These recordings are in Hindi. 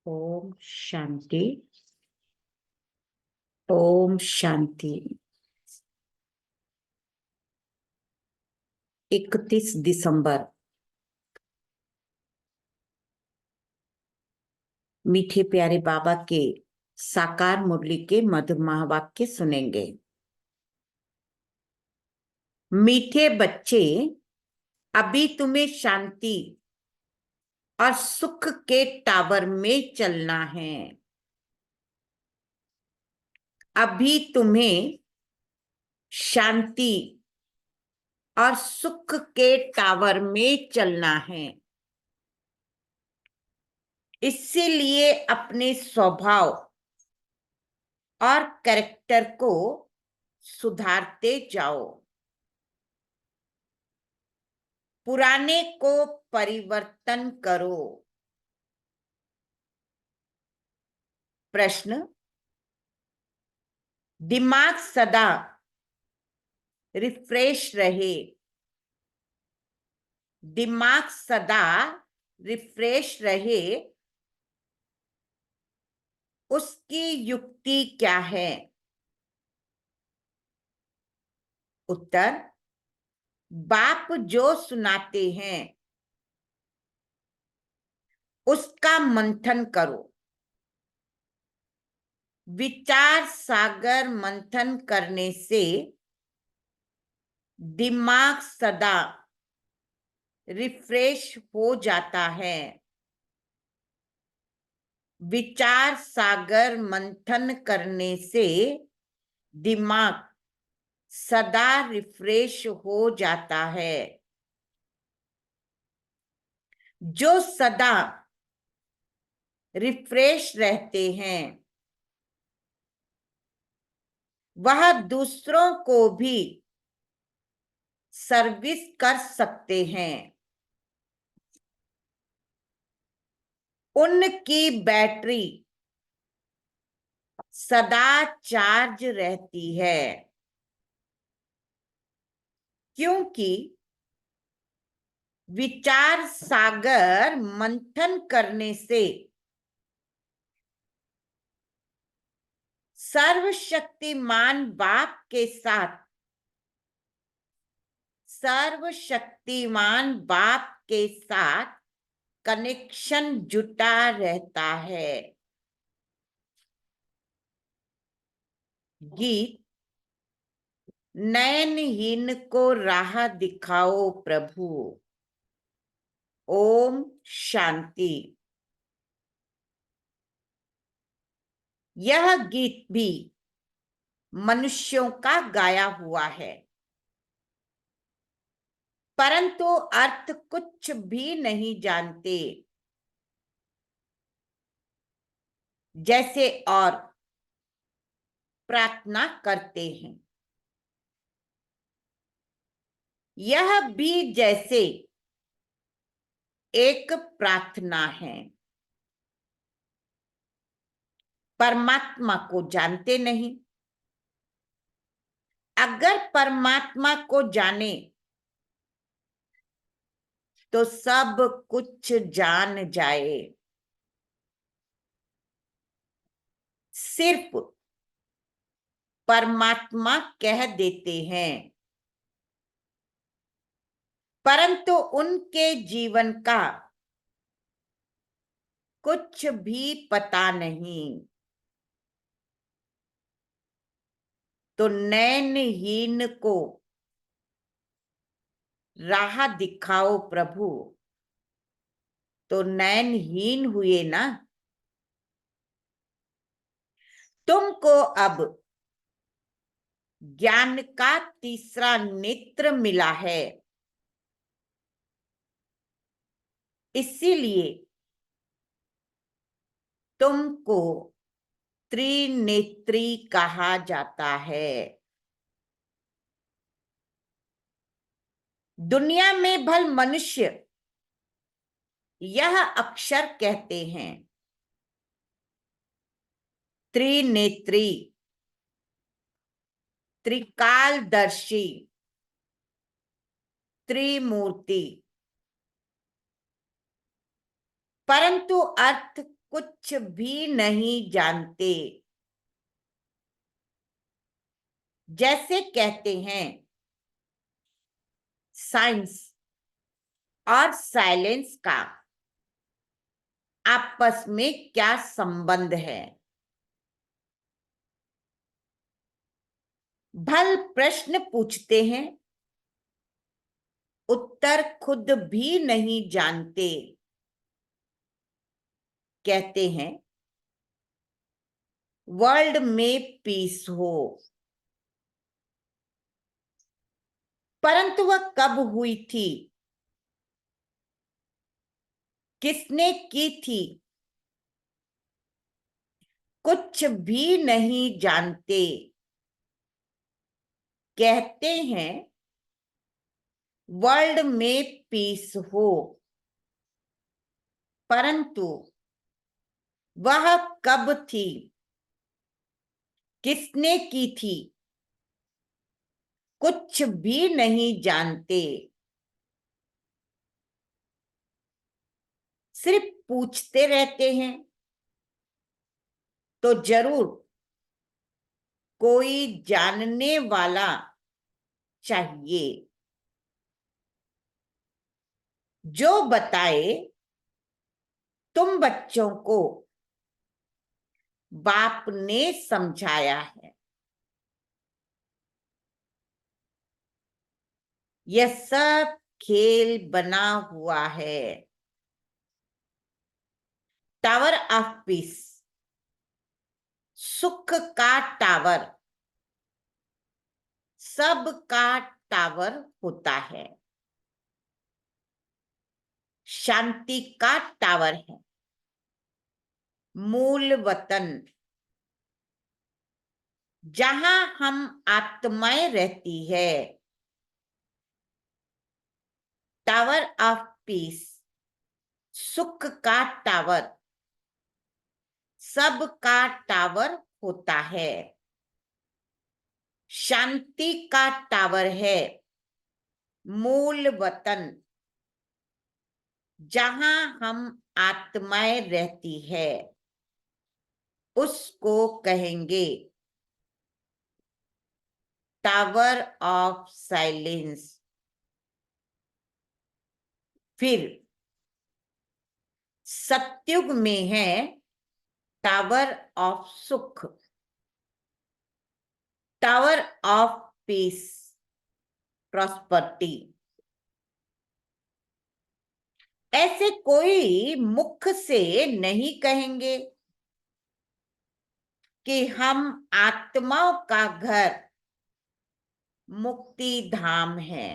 ओम शांति। ओम शांति। 31 दिसंबर। मीठे प्यारे बाबा के साकार मुरली के मधुर महावाक्य सुनेंगे। मीठे बच्चे, अभी तुम्हें शांति और सुख के टावर में चलना है। अभी तुम्हें शांति और सुख के टावर में चलना है। इसीलिए अपने स्वभाव और कैरेक्टर को सुधारते जाओ। पुराने को परिवर्तन करो। प्रश्न: दिमाग सदा रिफ्रेश रहे। दिमाग सदा रिफ्रेश रहे, उसकी युक्ति क्या है? उत्तर: बाप जो सुनाते हैं उसका मंथन करो। विचार सागर मंथन करने से दिमाग सदा रिफ्रेश हो जाता है। विचार सागर मंथन करने से दिमाग सदा रिफ्रेश हो जाता है। जो सदा रिफ्रेश रहते हैं वह दूसरों को भी सर्विस कर सकते हैं। उनकी बैटरी सदा चार्ज रहती है, क्योंकि विचार सागर मंथन करने से सर्वशक्तिमान बाप के साथ सर्वशक्तिमान बाप के साथ कनेक्शन जुटा रहता है। गीत: नयनहीन को राह दिखाओ प्रभु। ओम शांति। यह गीत भी मनुष्यों का गाया हुआ है, परंतु अर्थ कुछ भी नहीं जानते। जैसे और प्रार्थना करते हैं, यह भी जैसे एक प्रार्थना है। परमात्मा को जानते नहीं। अगर परमात्मा को जाने तो सब कुछ जान जाए। सिर्फ परमात्मा कह देते हैं, परंतु उनके जीवन का कुछ भी पता नहीं। तो नयनहीन को राह दिखाओ प्रभु, तो नयनहीन हुए ना। तुमको अब ज्ञान का तीसरा नेत्र मिला है, इसीलिए तुमको त्रिनेत्री कहा जाता है। दुनिया में भल मनुष्य यह अक्षर कहते हैं, त्रिनेत्री, त्रिकालदर्शी, त्रिमूर्ति, परंतु अर्थ कुछ भी नहीं जानते। जैसे कहते हैं साइंस और साइलेंस का आपस में क्या संबंध है। भल प्रश्न पूछते हैं, उत्तर खुद भी नहीं जानते। कहते हैं वर्ल्ड में पीस हो, परंतु वह कब हुई थी, किसने की थी, कुछ भी नहीं जानते। कहते हैं वर्ल्ड में पीस हो, परंतु वह कब थी, किसने की थी, कुछ भी नहीं जानते। सिर्फ पूछते रहते हैं तो जरूर कोई जानने वाला चाहिए जो बताए तुम बच्चों को बाप ने समझाया है। यह सब खेल बना हुआ है। टावर ऑफ पीस, सुख का टावर सबका टावर होता है। शांति का टावर है मूल वतन, जहां हम आत्माएं रहती है। टावर ऑफ पीस, सुख का टावर सबका टावर होता है। शांति का टावर है मूल वतन, जहां हम आत्माएं रहती है। उसको कहेंगे टावर ऑफ साइलेंस। फिर सतयुग में है टावर ऑफ सुख, टावर ऑफ पीस, प्रॉस्पर्टी। ऐसे कोई मुख से नहीं कहेंगे कि हम आत्माओं का घर मुक्ति धाम है।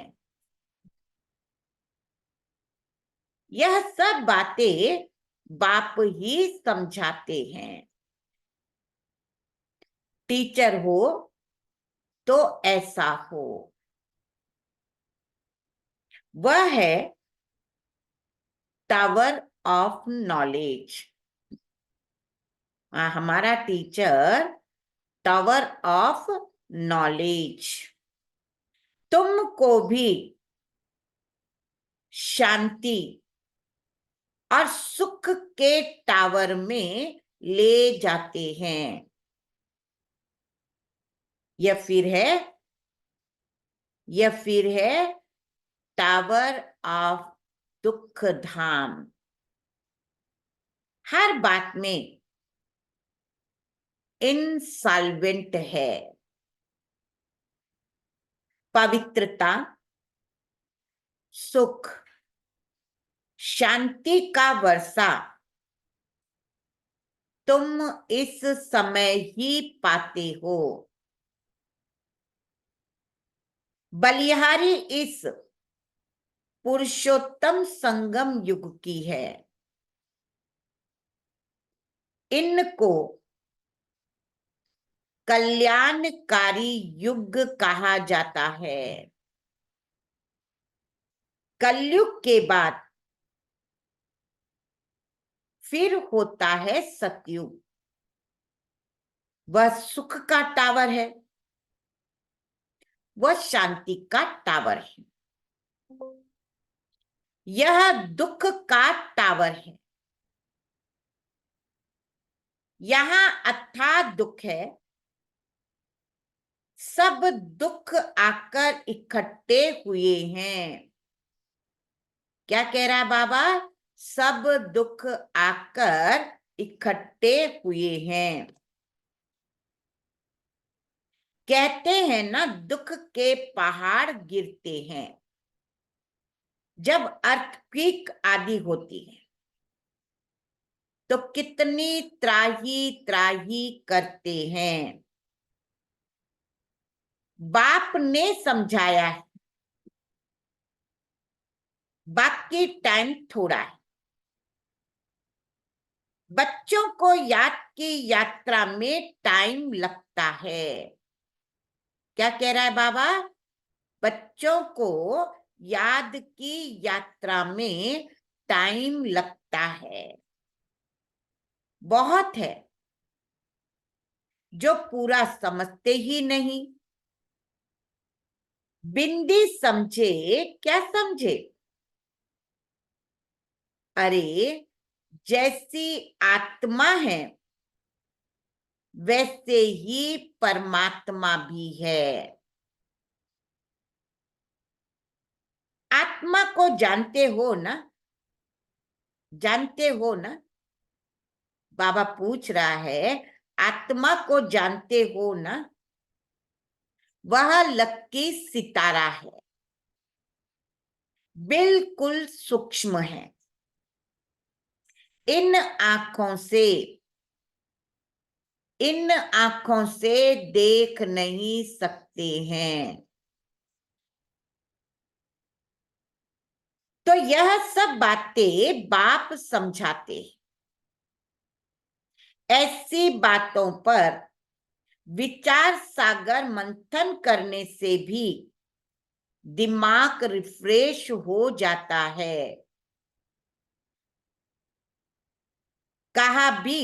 यह सब बातें बाप ही समझाते हैं। टीचर हो तो ऐसा हो। वह है टावर ऑफ नॉलेज। हमारा टीचर टावर ऑफ नॉलेज तुमको भी शांति और सुख के टावर में ले जाते हैं। यह फिर है टावर ऑफ दुख धाम। हर बात में इनसॉल्वेंट है। पवित्रता, सुख, शांति का वर्षा तुम इस समय ही पाते हो। बलिहारी इस पुरुषोत्तम संगम युग की है। इनको कल्याणकारी युग कहा जाता है। कलयुग के बाद फिर होता है सतयुग। वह सुख का टावर है, वह शांति का टावर है। यह दुख का टावर है, यहां अथाह दुख है, सब दुख आकर इकट्ठे हुए हैं। क्या कह रहा है बाबा? सब दुख आकर इकट्ठे हुए हैं। कहते हैं ना, दुख के पहाड़ गिरते हैं जब अर्थक्वेक आदि होती है, तो कितनी त्राही त्राही करते हैं। बाप ने समझाया है, बाकी टाइम थोड़ा है। बच्चों को याद की यात्रा में टाइम लगता है। क्या कह रहा है बाबा? बच्चों को याद की यात्रा में टाइम लगता है। बहुत है जो पूरा समझते ही नहीं। बिंदी समझे क्या समझे? अरे, जैसी आत्मा है वैसे ही परमात्मा भी है। आत्मा को जानते हो ना? जानते हो ना? बाबा पूछ रहा है, आत्मा को जानते हो ना? वह लक्की सितारा है, बिल्कुल सूक्ष्म है। इन आंखों से, इन आंखों से देख नहीं सकते हैं। तो यह सब बातें बाप समझाते हैं। ऐसी बातों पर विचार सागर मंथन करने से भी दिमाग रिफ्रेश हो जाता है। कहा भी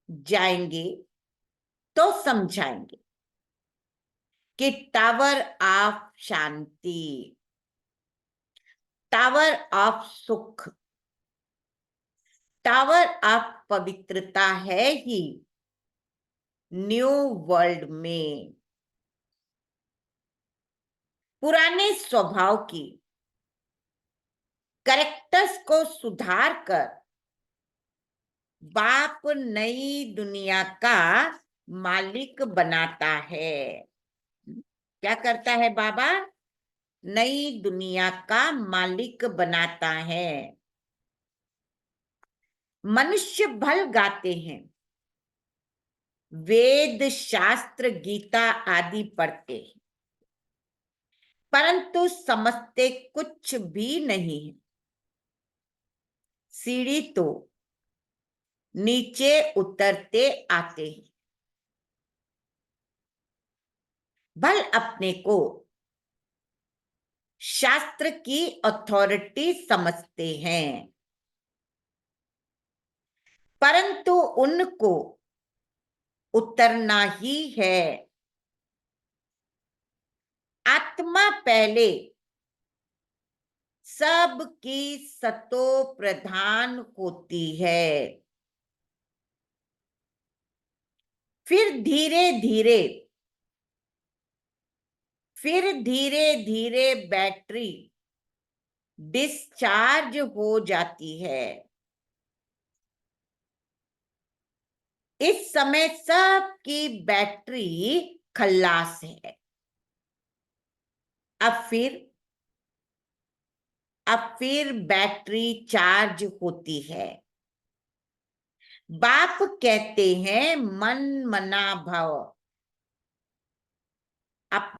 जाएंगे तो समझाएंगे कि tower of Shanti, tower of सुख, टावर ऑफ पवित्रता है ही न्यू वर्ल्ड में। पुराने स्वभाव की करेक्टर्स को सुधार कर बाप नई दुनिया का मालिक बनाता है। क्या करता है बाबा? नई दुनिया का मालिक बनाता है। मनुष्य भल गाते हैं, वेद शास्त्र गीता आदि पढ़ते हैं, परंतु समझते कुछ भी नहीं है। सीढ़ी तो नीचे उतरते आते हैं। भल अपने को शास्त्र की अथॉरिटी समझते हैं, परंतु उनको उतरना ही है। आत्मा पहले सबकी सतो प्रधान होती है, फिर धीरे धीरे, फिर धीरे धीरे बैटरी डिस्चार्ज हो जाती है। इस समय सबकी बैटरी खल्लास है। अब फिर, अब फिर बैटरी चार्ज होती है। बाप कहते हैं मन मना भव। अब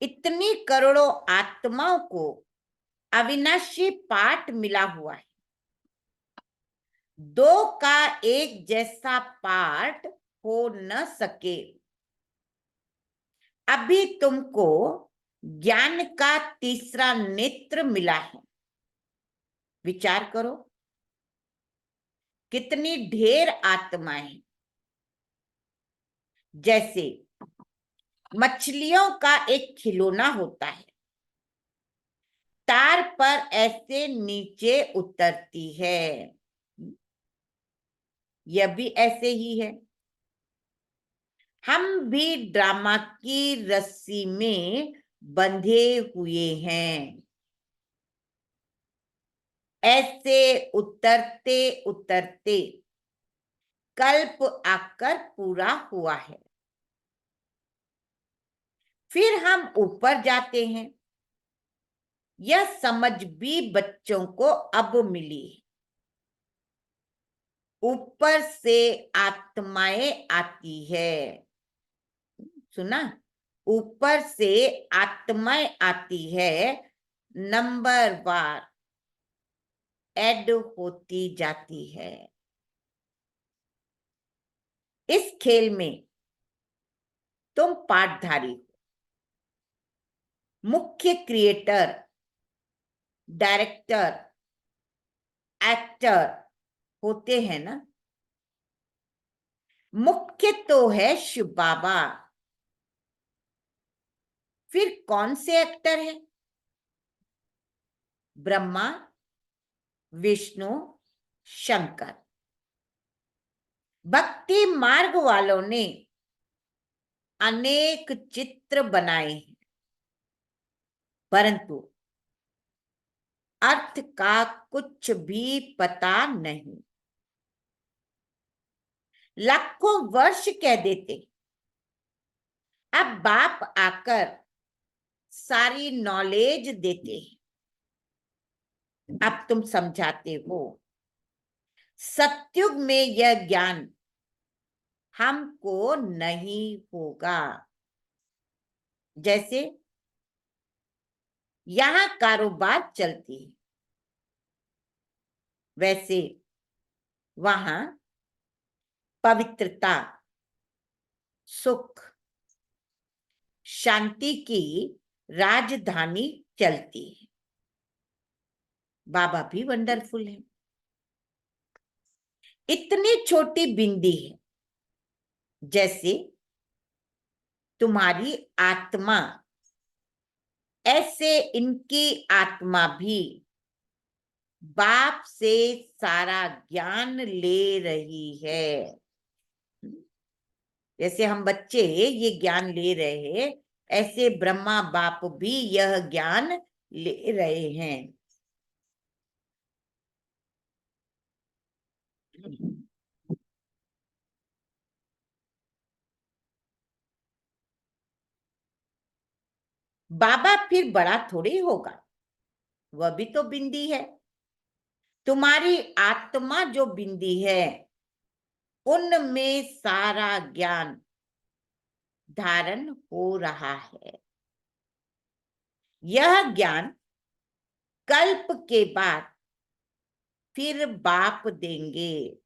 इतनी करोड़ों आत्माओं को अविनाशी पाठ मिला हुआ है। दो का एक जैसा पाठ हो न सके। अभी तुमको ज्ञान का तीसरा नेत्र मिला है। विचार करो, कितनी ढेर आत्माएं। जैसे मछलियों का एक खिलौना होता है, तार पर ऐसे नीचे उतरती है। यह भी ऐसे ही है। हम भी ड्रामा की रस्सी में बंधे हुए हैं। ऐसे उतरते उतरते कल्प आकर पूरा हुआ है। फिर हम ऊपर जाते हैं। यह समझ भी बच्चों को अब मिली है। ऊपर से आत्माएं आती है। सुना? ऊपर से आत्माएं आती है, नंबर वार ऐड होती जाती है। इस खेल में तुम पाठधारी हो, मुख्य क्रिएटर, डायरेक्टर, एक्टर होते हैं ना। मुख्य तो है शिव बाबा। फिर कौन से एक्टर हैं? ब्रह्मा, विष्णु, शंकर। भक्ति मार्ग वालों ने अनेक चित्र बनाए हैं, परंतु अर्थ का कुछ भी पता नहीं। लाखों वर्ष कह देते, अब बाप आकर सारी नॉलेज देते हैं। अब तुम समझाते हो। सतयुग में यह ज्ञान हमको नहीं होगा। जैसे यहां कारोबार चलती है, वैसे वहां पवित्रता, सुख, शांति की राजधानी चलती है। बाबा भी वंडरफुल है। इतनी छोटी बिंदी है, जैसे तुम्हारी आत्मा, ऐसे इनकी आत्मा भी बाप से सारा ज्ञान ले रही है। जैसे हम बच्चे ये ज्ञान ले रहे हैं, ऐसे ब्रह्मा बाप भी यह ज्ञान ले रहे हैं। बाबा फिर बड़ा थोड़ी होगा, वह भी तो बिंदी है। तुम्हारी आत्मा जो बिंदी है, उनमें सारा ज्ञान धारण हो रहा है। यह ज्ञान कल्प के बाद फिर बाप देंगे।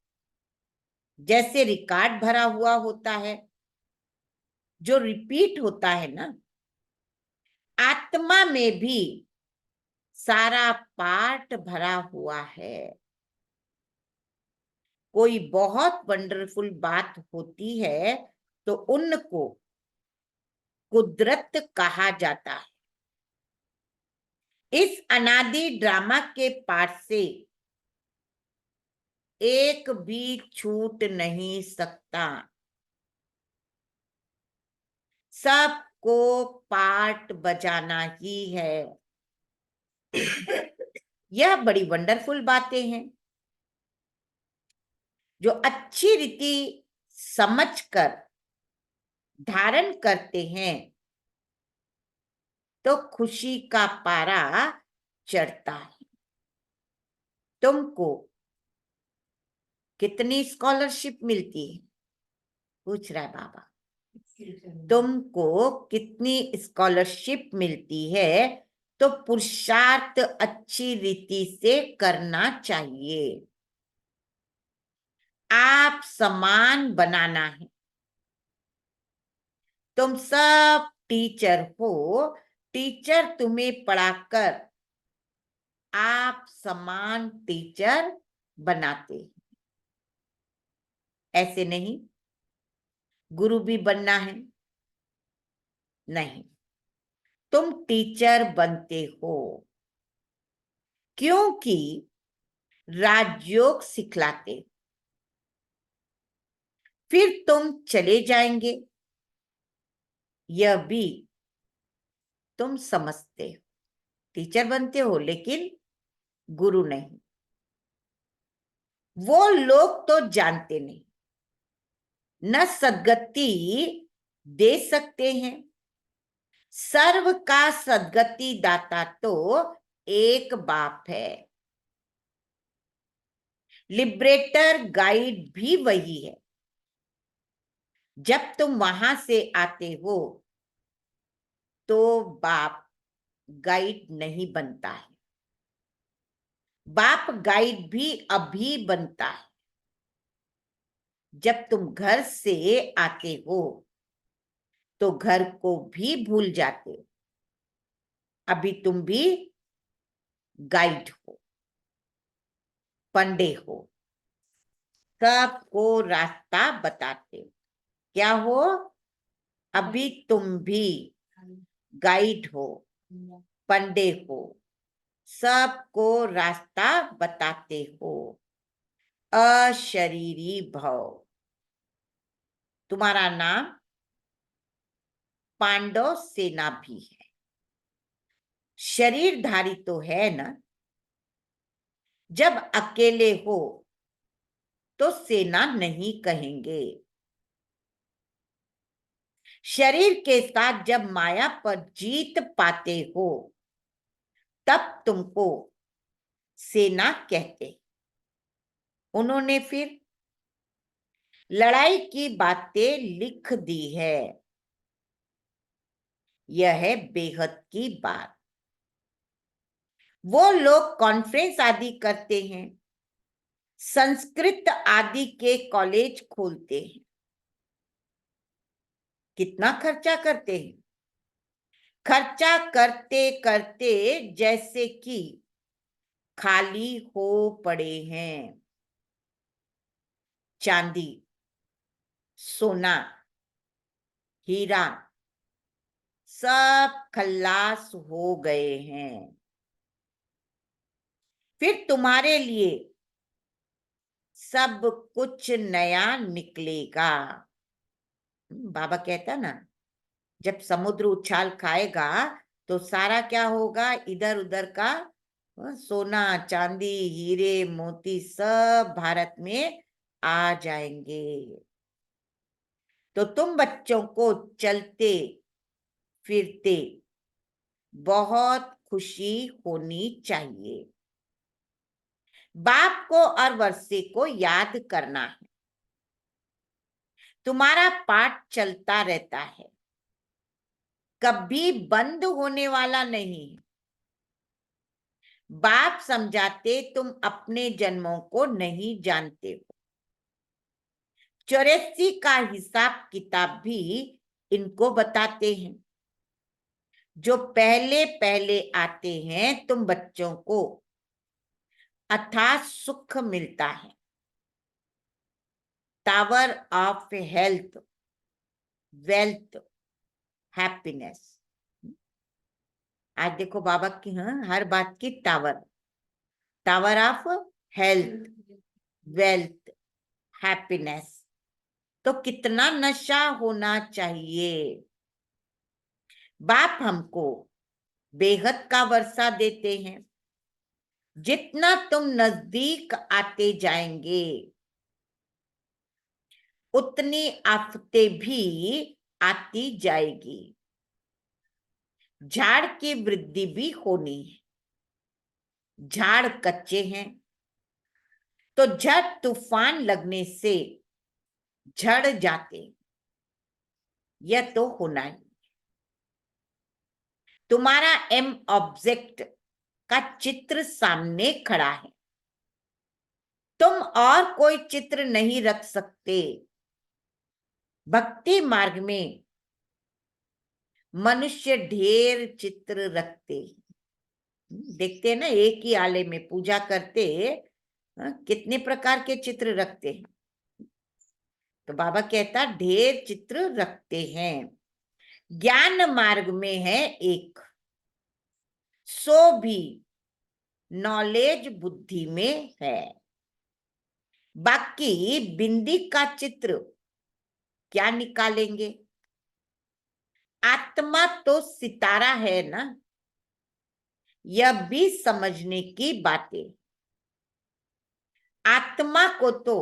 जैसे रिकॉर्ड भरा हुआ होता है, जो रिपीट होता है ना, आत्मा में भी सारा पाठ भरा हुआ है। कोई बहुत वंडरफुल बात होती है तो उनको कुदरत कहा जाता है। इस अनादि ड्रामा के पाठ से एक भी छूट नहीं सकता। सबको पार्ट बजाना ही है। यह बड़ी वंडरफुल बातें हैं, जो अच्छी रीति समझकर धारण करते हैं तो खुशी का पारा चढ़ता है। तुमको कितनी स्कॉलरशिप मिलती है? पूछ रहा है बाबा। तुमको कितनी स्कॉलरशिप मिलती है, तो पुरुषार्थ अच्छी रीति से करना चाहिए। आप समान बनाना है। तुम सब टीचर हो, टीचर तुम्हें पढ़ाकर आप समान टीचर बनाते हैं। ऐसे नहीं गुरु भी बनना है, नहीं, तुम टीचर बनते हो क्योंकि राजयोग सिखलाते, फिर तुम चले जाएंगे, यह भी तुम समझते हो। टीचर बनते हो लेकिन गुरु नहीं। वो लोग तो जानते नहीं, न सद्गति दे सकते हैं। सर्व का सद्गति दाता तो एक बाप है। लिबरेटर गाइड भी वही है। जब तुम वहां से आते हो तो बाप गाइड नहीं बनता है। बाप गाइड भी अभी बनता है जब तुम घर से आते हो, तो घर को भी भूल जाते हो। अभी तुम भी गाइड हो, पंडे हो, सबको रास्ता बताते हो। क्या हो? अभी तुम भी गाइड हो, पंडे हो, सबको रास्ता बताते हो। अशरीरी भव। तुम्हारा नाम पांडव सेना भी है। शरीरधारी तो है ना। जब अकेले हो तो सेना नहीं कहेंगे। शरीर के साथ जब माया पर जीत पाते हो तब तुमको सेना कहते। उन्होंने फिर लड़ाई की बातें लिख दी है। यह है बेहद की बात। वो लोग कॉन्फ्रेंस आदि करते हैं, संस्कृत आदि के कॉलेज खोलते हैं। कितना खर्चा करते हैं? खर्चा करते करते जैसे कि खाली हो पड़े हैं। चांदी, सोना, हीरा सब खल्लास हो गए हैं। फिर तुम्हारे लिए सब कुछ नया निकलेगा। बाबा कहता ना, जब समुद्र उछाल खाएगा तो सारा क्या होगा? इधर उधर का सोना, चांदी, हीरे, मोती सब भारत में आ जाएंगे। तो तुम बच्चों को चलते फिरते बहुत खुशी होनी चाहिए। बाप को और वर्षे को याद करना है। तुम्हारा पाठ चलता रहता है, कभी बंद होने वाला नहीं। बाप समझाते, तुम अपने जन्मों को नहीं जानते हो। 84 का हिसाब किताब भी इनको बताते हैं। जो पहले पहले आते हैं तुम बच्चों को अथाह सुख मिलता है। Tower of health, wealth, happiness. आज देखो बाबा की हर बात की tower. Tower of health, wealth, happiness. तो कितना नशा होना चाहिए। बाप हमको बेहद का वर्षा देते हैं। जितना तुम नजदीक आते जाएंगे उतनी आफतें भी आती जाएगी। झाड़ की वृद्धि भी होनी है। झाड़ कच्चे हैं तो झट तूफान लगने से झड़ जाते। यह तो होना ही। तुम्हारा एम ऑब्जेक्ट का चित्र सामने खड़ा है, तुम और कोई चित्र नहीं रख सकते। भक्ति मार्ग में मनुष्य ढेर चित्र रखते हैं। देखते हैं ना, एक ही आले में पूजा करते कितने प्रकार के चित्र रखते हैं। तो बाबा कहता ढेर चित्र रखते हैं। ज्ञान मार्ग में है एक, सो भी नॉलेज बुद्धि में है। बाकी बिंदी का चित्र क्या निकालेंगे? आत्मा तो सितारा है ना, यह भी समझने की बातें। आत्मा को तो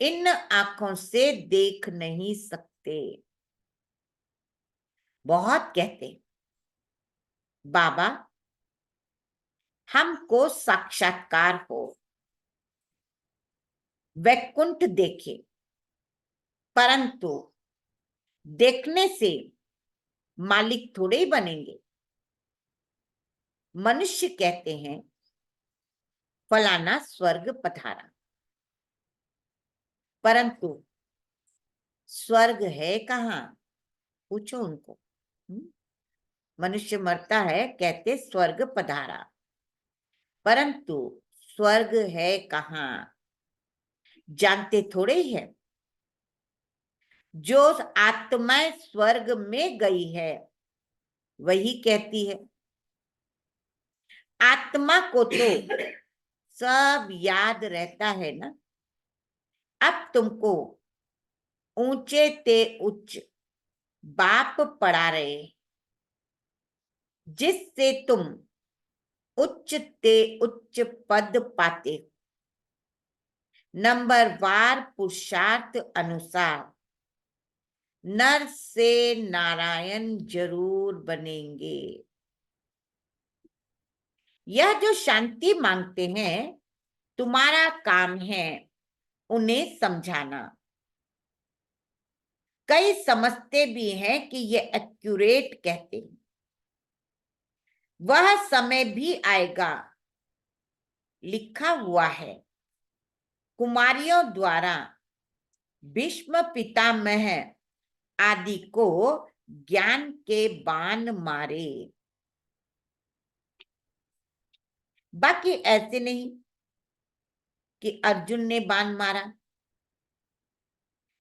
इन आंखों से देख नहीं सकते। बहुत कहते बाबा हमको साक्षात्कार हो, वैकुंठ देखे, परंतु देखने से मालिक थोड़े ही बनेंगे। मनुष्य कहते हैं फलाना स्वर्ग पधारा, परंतु स्वर्ग है कहाँ? पूछो उनको। मनुष्य मरता है, कहते स्वर्ग पधारा, परंतु स्वर्ग है कहाँ? जानते थोड़े ही है। जो आत्मा स्वर्ग में गई है वही कहती है। आत्मा को तो सब याद रहता है ना। अब तुमको ऊंचे ते उच्च बाप पढ़ा रहे, जिससे तुम उच्च ते उच्च पद पाते। नंबरवार पुरुषार्थ अनुसार नर से नारायण जरूर बनेंगे। यह जो शांति मांगते हैं, तुम्हारा काम है उन्हें समझाना। कई समझते भी हैं कि ये एक्यूरेट कहते हैं। वह समय भी आएगा, लिखा हुआ है, कुमारियों द्वारा भीष्म पितामह आदि को ज्ञान के बाण मारे। बाकी ऐसे नहीं कि अर्जुन ने बाण मारा,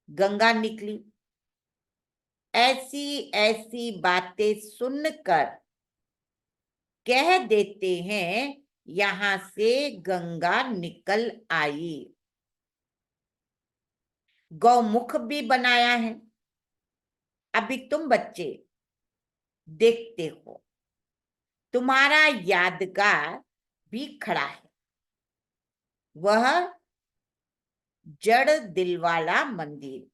गंगा निकली। ऐसी ऐसी बातें सुनकर कह देते हैं यहां से गंगा निकल आई। गौमुख भी बनाया है। अभी तुम बच्चे देखते हो, तुम्हारा यादगार भी खड़ा है। वह जड़ दिल वाला मंदिर,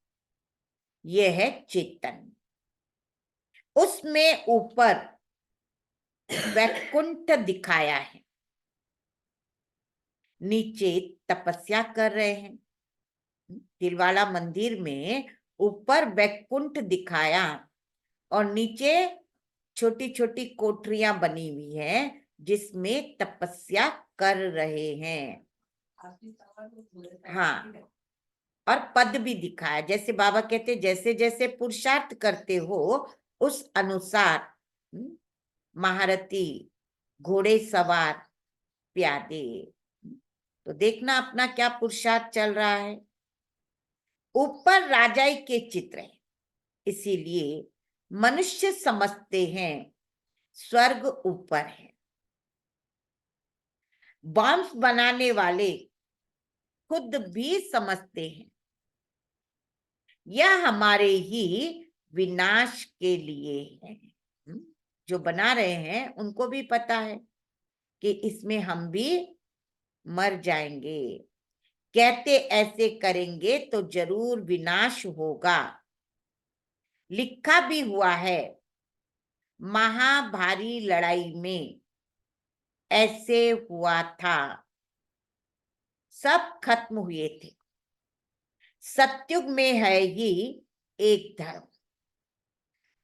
यह है चेतन। उसमें ऊपर वैकुंठ दिखाया है, नीचे तपस्या कर रहे हैं। दिलवाला मंदिर में ऊपर वैकुंठ दिखाया और नीचे छोटी छोटी कोठरियां बनी हुई हैं जिसमें तपस्या कर रहे हैं। हाँ, और पद भी दिखाया। जैसे बाबा कहते जैसे जैसे पुरुषार्थ करते हो उस अनुसार महारथी, घोड़े सवार, प्यादे। तो देखना अपना क्या पुरुषार्थ चल रहा है। ऊपर राजाई के चित्र है, इसीलिए मनुष्य समझते हैं स्वर्ग ऊपर है। बॉम्ब बनाने वाले खुद भी समझते हैं यह हमारे ही विनाश के लिए है। जो बना रहे हैं उनको भी पता है कि इसमें हम भी मर जाएंगे। कहते ऐसे करेंगे तो जरूर विनाश होगा। लिखा भी हुआ है, महाभारी लड़ाई में ऐसे हुआ था, सब खत्म हुए थे। सत्युग में है ही एक धर्म।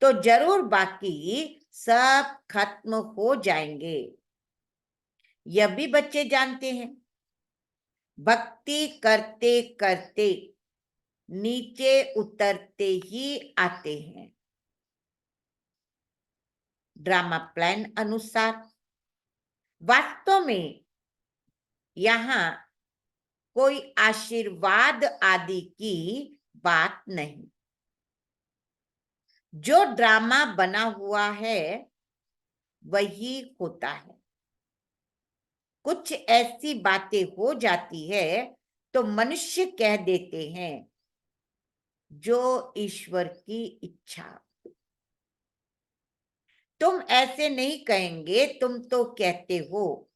तो जरूर बाकी सब खत्म हो जाएंगे। यह भी बच्चे जानते हैं। भक्ति करते करते नीचे उतरते ही आते हैं। ड्रामा प्लान अनुसार वास्तव में यहाँ कोई आशीर्वाद आदि की बात नहीं। जो ड्रामा बना हुआ है वही होता है। कुछ ऐसी बातें हो जाती है तो मनुष्य कह देते हैं जो ईश्वर की इच्छा। तुम ऐसे नहीं कहेंगे, तुम तो कहते हो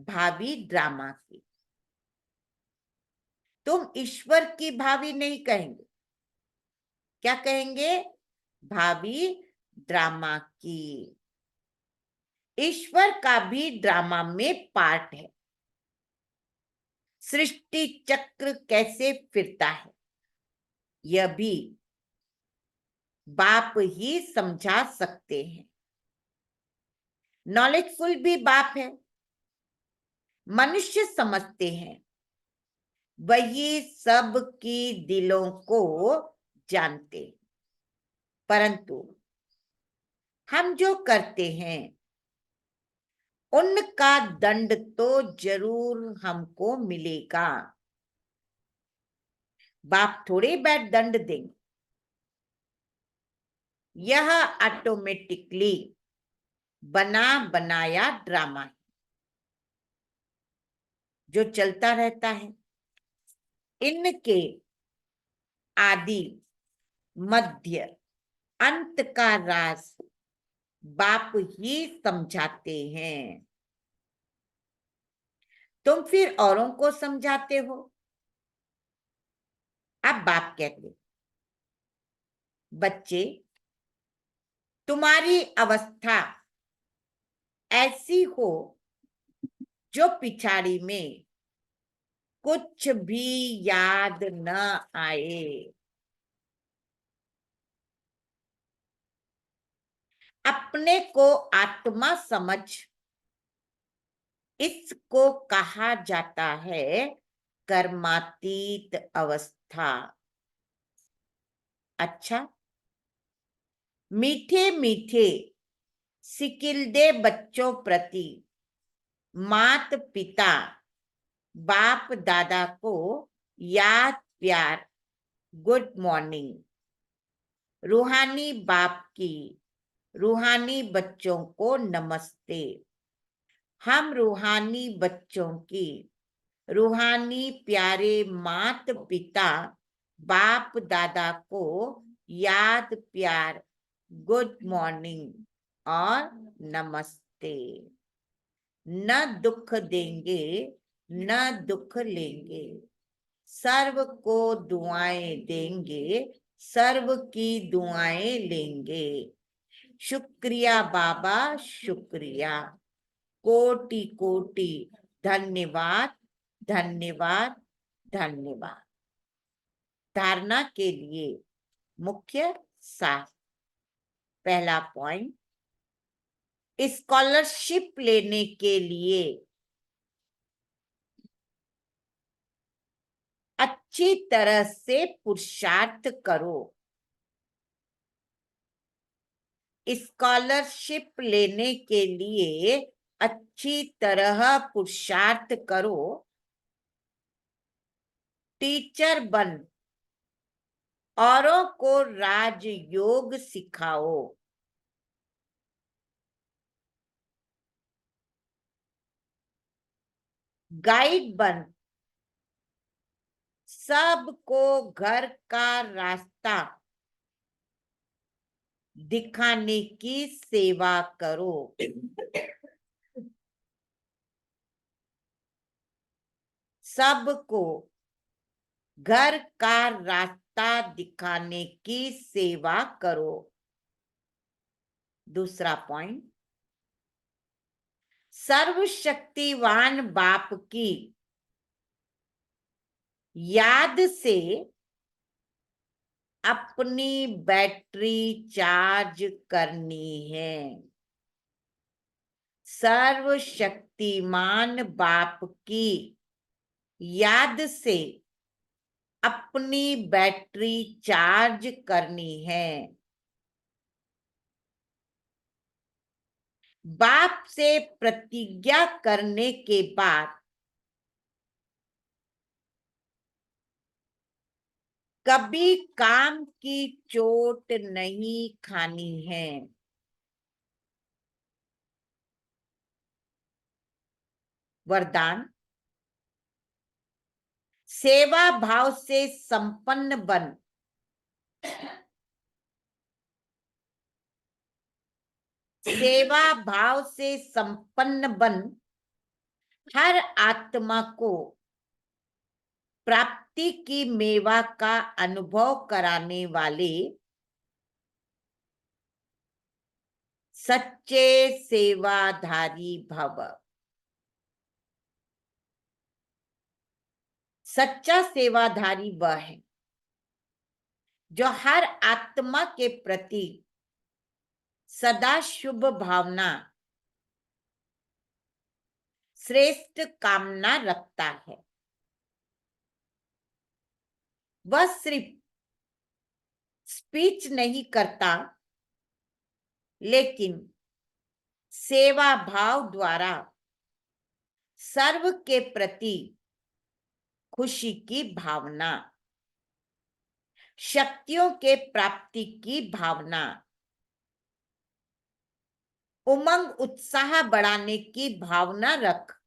भावी ड्रामा की। तुम ईश्वर की भावी नहीं कहेंगे, क्या कहेंगे? भावी ड्रामा की। ईश्वर का भी ड्रामा में पार्ट है। सृष्टि चक्र कैसे फिरता है यह भी बाप ही समझा सकते हैं। नॉलेजफुल भी बाप है। मनुष्य समझते हैं, वही सब की दिलों को जानते। परंतु हम जो करते हैं उनका दंड तो जरूर हमको मिलेगा। बाप थोड़े बैठ दंड देंगे। यह ऑटोमेटिकली बना बनाया ड्रामा है जो चलता रहता है। इनके आदि मध्य अंत का राज बाप ही समझाते हैं। तुम फिर औरों को समझाते हो। अब बाप कहते, बच्चे तुम्हारी अवस्था ऐसी हो जो पिछाड़ी में कुछ भी याद न आए। अपने को आत्मा समझ, इसको कहा जाता है कर्मातीत अवस्था। अच्छा, मीठे मीठे सिकिलदे बच्चों प्रति मात पिता बाप दादा को याद प्यार, गुड मॉर्निंग। रूहानी बाप की रूहानी बच्चों को नमस्ते। हम रूहानी बच्चों की रूहानी प्यारे मात पिता बाप दादा को याद प्यार, गुड मॉर्निंग और नमस्ते। न दुख देंगे न दुख लेंगे, सर्व को दुआएं देंगे, सर्व की दुआएं लेंगे। शुक्रिया बाबा शुक्रिया, कोटि कोटि धन्यवाद धन्यवाद धन्यवाद। धारणा के लिए मुख्य सार। पहला पॉइंट, स्कॉलरशिप लेने के लिए अच्छी तरह से पुरुषार्थ करो। स्कॉलरशिप लेने के लिए अच्छी तरह पुरुषार्थ करो। टीचर बन औरों को राजयोग सिखाओ। गाइड बन सबको घर का रास्ता दिखाने की सेवा करो। सबको घर का रास्ता दिखाने की सेवा करो। दूसरा पॉइंट, सर्वशक्तिवान बाप की याद से अपनी बैटरी चार्ज करनी है। सर्वशक्तिमान बाप की याद से अपनी बैटरी चार्ज करनी है। बाप से प्रतिज्ञा करने के बाद कभी काम की चोट नहीं खानी है। वरदान, सेवा भाव से संपन्न बन। सेवा भाव से संपन्न बन हर आत्मा को प्राप्ति की मेवा का अनुभव कराने वाले सच्चे सेवाधारी भव। सच्चा सेवाधारी वह है जो हर आत्मा के प्रति सदा शुभ भावना, श्रेष्ठ कामना रखता है। वह सिर्फ स्पीच नहीं करता, लेकिन सेवा भाव द्वारा सर्व के प्रति खुशी की भावना, शक्तियों के प्राप्ति की भावना, उमंग उत्साह बढ़ाने की भावना रख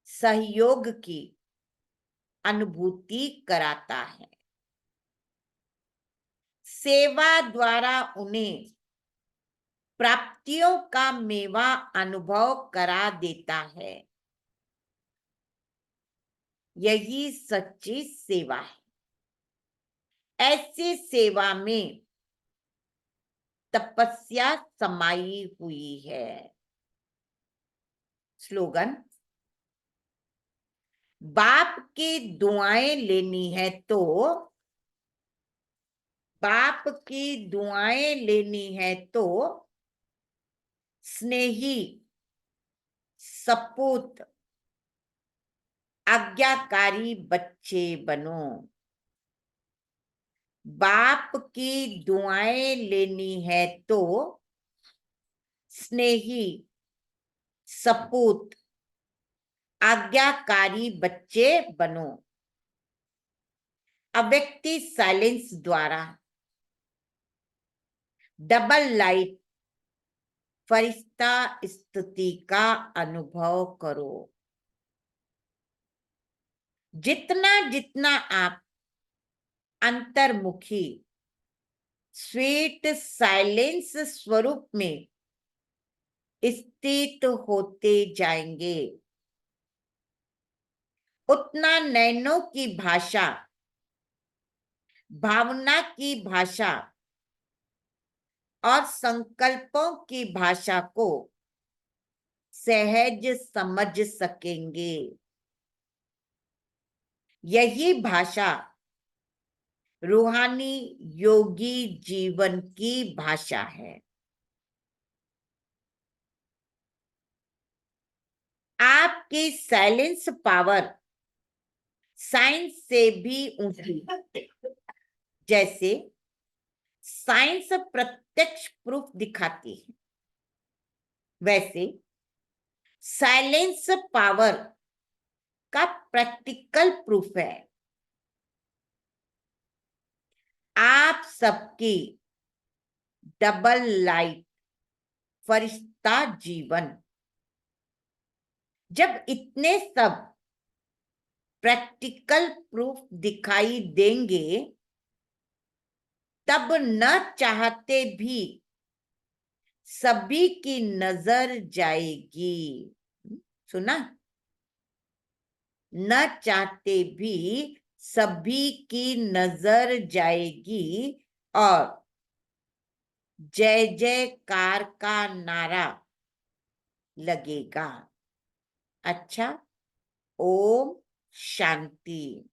सहयोग की अनुभूति कराता है। सेवा द्वारा उन्हें प्राप्तियों का मेवा अनुभव करा देता है। यही सच्ची सेवा है। ऐसी सेवा में तपस्या समाई हुई है। स्लोगन, बाप की दुआएं लेनी है तो, बाप की दुआएं लेनी है तो स्नेही, सपूत, आज्ञाकारी बच्चे बनो। बाप की दुआएं लेनी है तो स्नेही, सपूत, आज्ञाकारी बच्चे बनो। अव्यक्ति साइलेंस द्वारा डबल लाइट फरिश्ता स्तुति का अनुभव करो। जितना जितना आप अंतर्मुखी स्वीट साइलेंस स्वरूप में स्थित होते जाएंगे, उतना नैनों की भाषा, भावना की भाषा और संकल्पों की भाषा को सहज समझ सकेंगे। यही भाषा रूहानी योगी जीवन की भाषा है। आपकी साइलेंस पावर साइंस से भी ऊंची। जैसे साइंस प्रत्यक्ष प्रूफ दिखाती है, वैसे साइलेंस पावर का प्रैक्टिकल प्रूफ है। आप सबकी डबल लाइट फरिश्ता जीवन जब इतने सब प्रैक्टिकल प्रूफ दिखाई देंगे, तब न चाहते भी सभी की नजर जाएगी। सुना? न चाहते भी सभी की नजर जाएगी और जय जयकार का नारा लगेगा। अच्छा, ओम शांति।